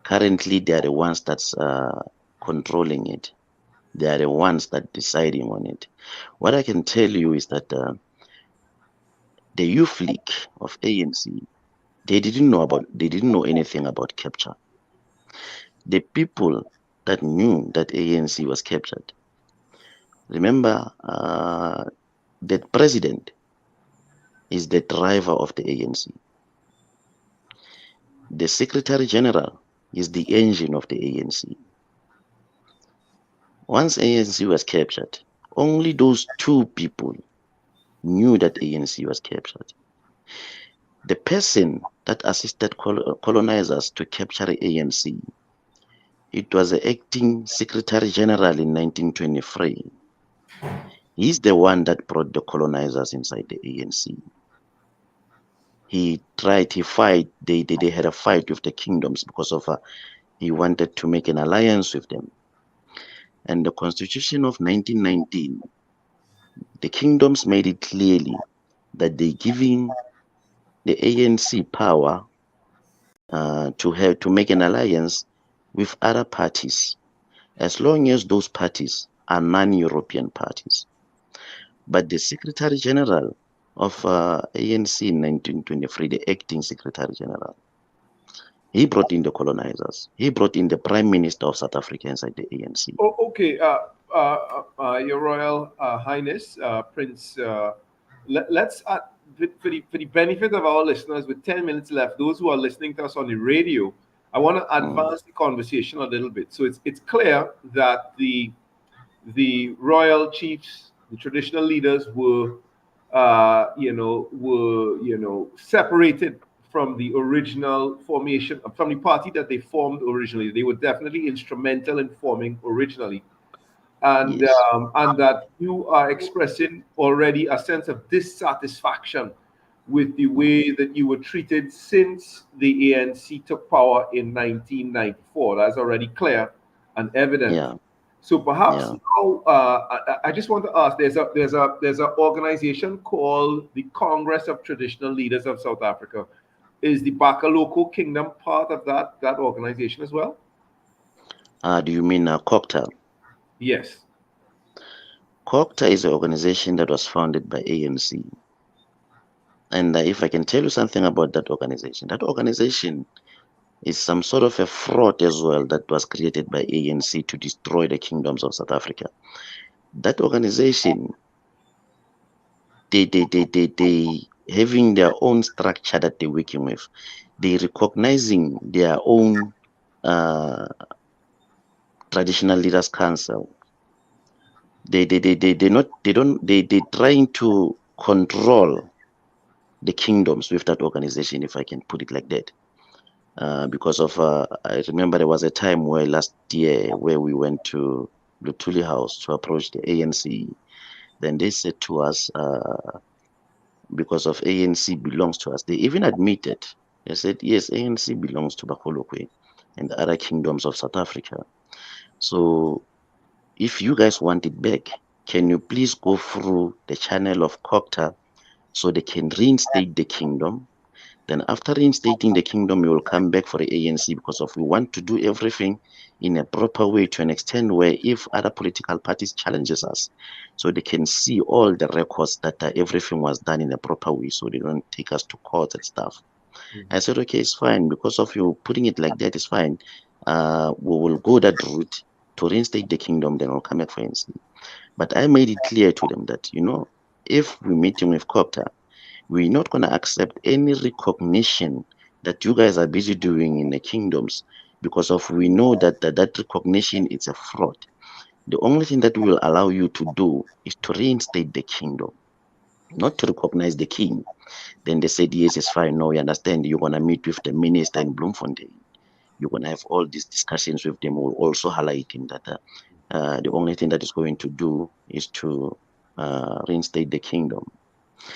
Currently, they are the ones that's controlling it. They are the ones that deciding on it. What I can tell you is that the Youth League of ANC, they didn't know anything about capture. The people that knew that ANC was captured, remember, the president is the driver of the ANC. The Secretary General is the engine of the ANC. Once ANC was captured, only those two people knew that ANC was captured. The person that assisted colonizers to capture ANC, it was the acting Secretary General in 1923. He's the one that brought the colonizers inside the ANC. He fight. They had a fight with the kingdoms because of he wanted to make an alliance with them. And the Constitution of 1919, the kingdoms made it clearly that they giving the ANC power to make an alliance with other parties, as long as those parties are non-European parties. But the Secretary General of ANC in 1923, the acting Secretary General, he brought in the colonizers. He brought in the Prime Minister of South Africa inside the ANC. Oh, okay. Your Royal Highness, Prince, let's, for the benefit of our listeners, with 10 minutes left, those who are listening to us on the radio, I want to advance the conversation a little bit. So it's clear that the royal chiefs, the traditional leaders were separated from the original formation, from the party that they formed originally. They were definitely instrumental in forming originally. And Yes. and that you are expressing already a sense of dissatisfaction with the way that you were treated since the ANC took power in 1994. That's already clear and evident. Yeah. So perhaps Yeah. now, I just want to ask. There's an organization called the Congress of Traditional Leaders of South Africa. Is the Bakaloko Kingdom part of that organization as well? Do you mean COCTA? Yes. COCTA is an organization that was founded by ANC. And if I can tell you something about that organization is some sort of a fraud as well that was created by ANC to destroy the kingdoms of South Africa. That organization, they having their own structure that they're working with. They recognizing their own traditional leaders council. They trying to control the kingdoms with that organization, if I can put it like that. Because of I remember there was a time where last year where we went to Lutuli House to approach the ANC. Then they said to us, because of ANC belongs to us, they even admitted, they said, yes, ANC belongs to Bakolokwe and the other kingdoms of South Africa. So if you guys want it back, can you please go through the channel of COCTA so they can reinstate the kingdom? Then after reinstating the kingdom, you will come back for the ANC, because we want to do everything in a proper way, to an extent where if other political parties challenges us, so they can see all the records that everything was done in a proper way, so they don't take us to court and stuff. I said, okay, it's fine. Because of you putting it like that, it's fine. We will go that route to reinstate the kingdom, then we'll come back for ANC. But I made it clear to them that, if we're meeting with COCTA, we're not going to accept any recognition that you guys are busy doing in the kingdoms, because we know that recognition is a fraud. The only thing that we will allow you to do is to reinstate the kingdom, not to recognize the king. Then they said, yes, it's fine. No, we understand. You're going to meet with the minister in Bloemfontein. You're going to have all these discussions with them. We'll also highlight him that the only thing that is going to do is to reinstate the kingdom.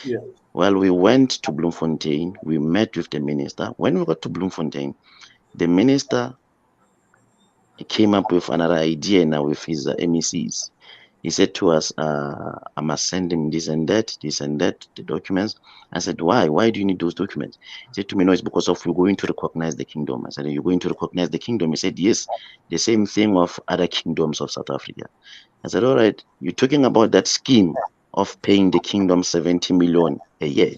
Yeah. Well, we went to Bloemfontein. We met with the minister. When we got to Bloemfontein, the minister came up with another idea now with his MECs. He said to us, I must send him this and that, the documents. I said, why? Why do you need those documents? He said to me, no, it's because of we're going to recognize the kingdom. I said, are you going to recognize the kingdom? He said, yes, the same thing of other kingdoms of South Africa. I said, all right, you're talking about that scheme of paying the kingdom 70 million a year.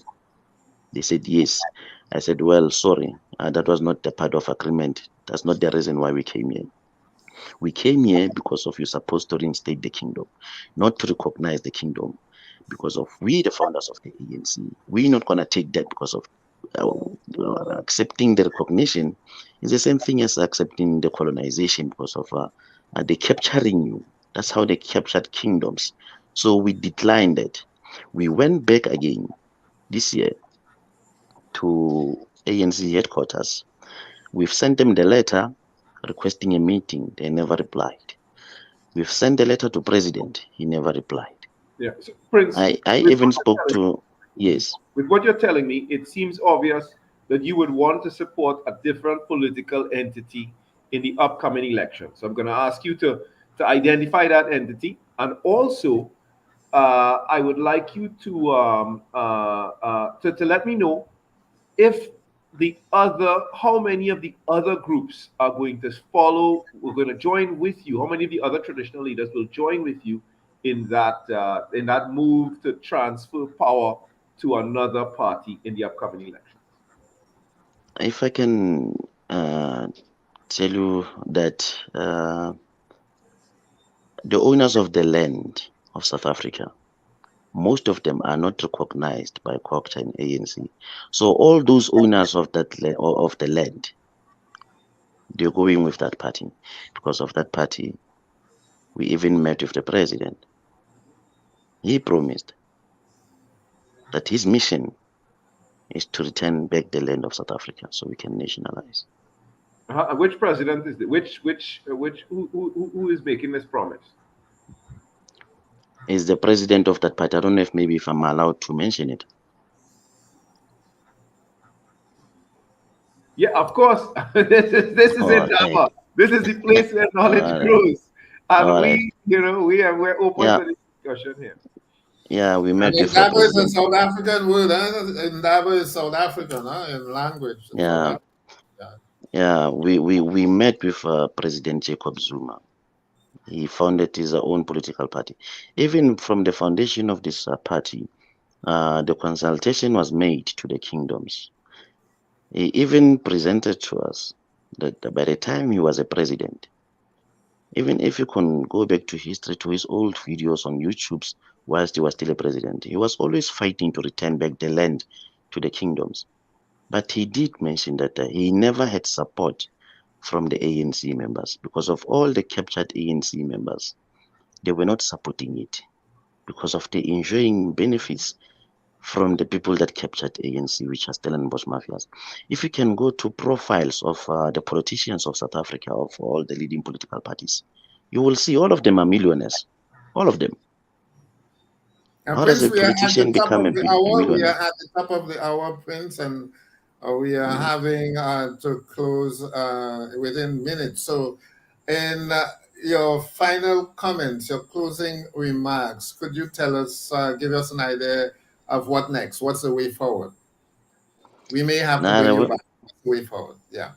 They said, yes. I said, well, sorry, that was not the part of agreement. That's not the reason why we came here. We came here because of you're supposed to reinstate the kingdom, not to recognize the kingdom, because of we, the founders of the ANC. We're not going to take that, because of accepting the recognition is the same thing as accepting the colonization, because of they capturing you. That's how they captured kingdoms. So we declined that. We went back again this year to ANC headquarters. We've sent them the letter requesting a meeting. They never replied. We've sent a letter to president. He never replied. Yeah. So, Prince, I even spoke to. Yes. With what you're telling me, it seems obvious that you would want to support a different political entity in the upcoming election. So I'm going to ask you to identify that entity, and also I would like you to let me know if the other, how many of the other groups are going to follow, we're going to join with you, how many of the other traditional leaders will join with you in that move to transfer power to another party in the upcoming elections. If I can tell you that the owners of the land of South Africa, most of them are not recognized by COGTA and ANC. So all those owners of of the land, they're going with that party. Because of that party, we even met with the president. He promised that his mission is to return back the land of South Africa so we can nationalize. Which president is who is making this promise? Is the president of that party. I don't know if I'm allowed to mention it. Yeah, of course. This is All right. Indaba. This is the place where knowledge All right. grows, and All right. we're open Yeah. for this discussion here. Yeah, we And met with Indaba is a President. South African word, huh? Indaba is South African, huh? In language. Yeah, yeah. We met with President Jacob Zuma. He founded his own political party. Even from the foundation of this party, the consultation was made to the kingdoms. He even presented to us that by the time he was a president, even if you can go back to history, to his old videos on YouTube's whilst he was still a president, he was always fighting to return back the land to the kingdoms. But he did mention that he never had support from the ANC members because of all the captured ANC members. They were not supporting it because of the enjoying benefits from the people that captured ANC, which are Stellenbosch mafias. If you can go to profiles of the politicians of South Africa, of all the leading political parties, you will see all of them are millionaires. All of them. And How does Prince, a we are at the politician top become of a the hour. We millionaire? are at the top of the hour, Prince, and we are Mm. having to close within minutes. So, in your final comments, your closing remarks, could you tell us, give us an idea of what next? What's the way forward? We may have to Now, bring you back. What's the way forward? Yeah.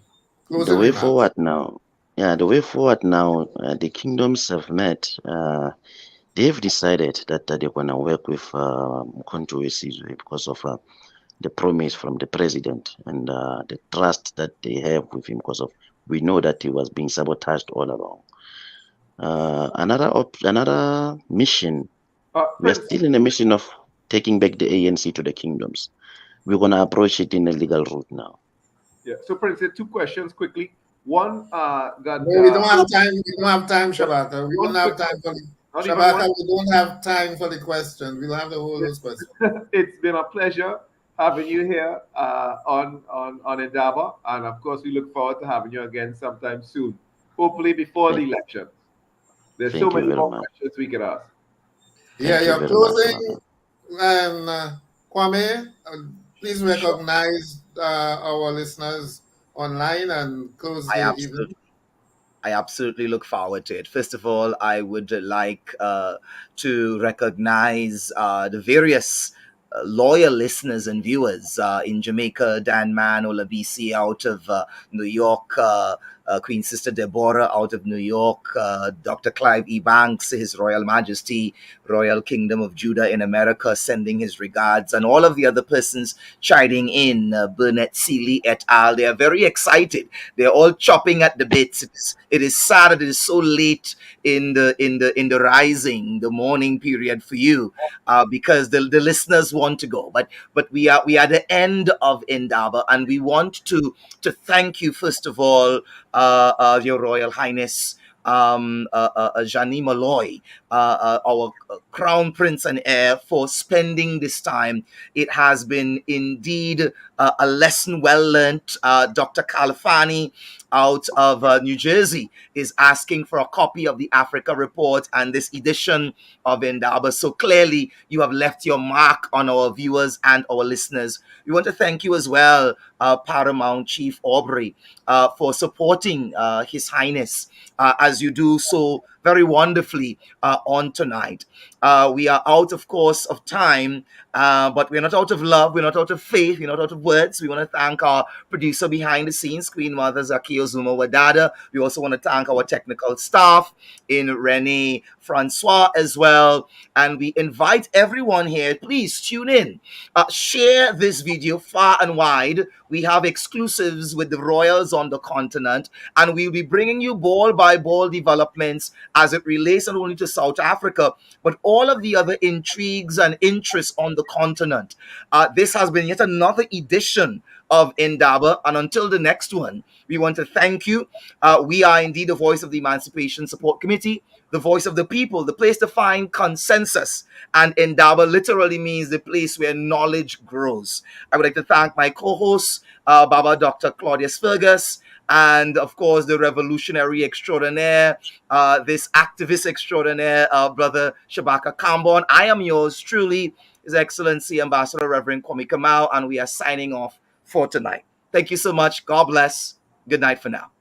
the Closing way remarks. forward now, yeah, the way forward now, the kingdoms have met. They've decided that they're going to work with Mkhonto Wesizwe because of the promise from the president and the trust that they have with him because of we know that he was being sabotaged all along. Another mission, we are Prince, still in a mission of taking back the ANC to the kingdoms. We're going to approach it in a legal route now. yeah. So Prince, two questions quickly. One, No, we don't have time. We don't have time, Shabaka. We one don't have quick time for the not even Shabaka. one. We don't have time for the questions. We'll have the whole those questions. It's been a pleasure having you here on Indaba, and of course, we look forward to having you again sometime soon. Hopefully, before the Thank, election. There's so thank you many very more much. questions we could ask. Yeah, Thank you your very much, closing, Shabaka. Kwame, please Sure. recognize our listeners online and close I the evening. absolutely I absolutely look forward to it. First of all, I would like to recognize the various loyal listeners and viewers in Jamaica, Dan Man Olabisi out of New York, Queen Sister Deborah out of New York, Dr. Clive E. Banks, His Royal Majesty, Royal Kingdom of Judah in America, sending his regards, and all of the other persons chiding in, Burnett Seeley et al. They are very excited. They're all chopping at the bits. It is sad that it is so late in the rising, the morning period for you, because the listeners want to go. But we are at the end of Indaba, and we want to thank you first of all, Your Royal Highness. Jani Moloi, our crown prince and heir, for spending this time. It has been indeed a lesson well learnt. Dr. Kalafani out of New Jersey is asking for a copy of the Africa Report and this edition of Indaba. So clearly, you have left your mark on our viewers and our listeners. We want to thank you as well, Paramount Chief Aubrey, for supporting His Highness as you do so very wonderfully on tonight. We are out, of course, of time, but we're not out of love, we're not out of faith, we're not out of words. We want to thank our producer behind the scenes, Queen Mother Zakio Zuma Wadada. We also want to thank our technical staff in Renee Francois as well. And we invite everyone here, please tune in. Share this video far and wide. We have exclusives with the royals on the continent, and we'll be bringing you ball by ball developments as it relates not only to South Africa, but all of the other intrigues and interests on the continent. This has been yet another edition of Indaba, and until the next one, we want to thank you. We are indeed the voice of the Emancipation Support Committee, the voice of the people, the place to find consensus. And Indaba literally means the place where knowledge grows. I would like to thank my co-hosts, Baba Dr. Claudius Fergus, and of course the revolutionary extraordinaire, this activist extraordinaire, brother Shabaka Kambon. I am yours truly, His Excellency Ambassador Reverend Kwame Kamau, and we are signing off for tonight. Thank you so much. God bless. Good night for now.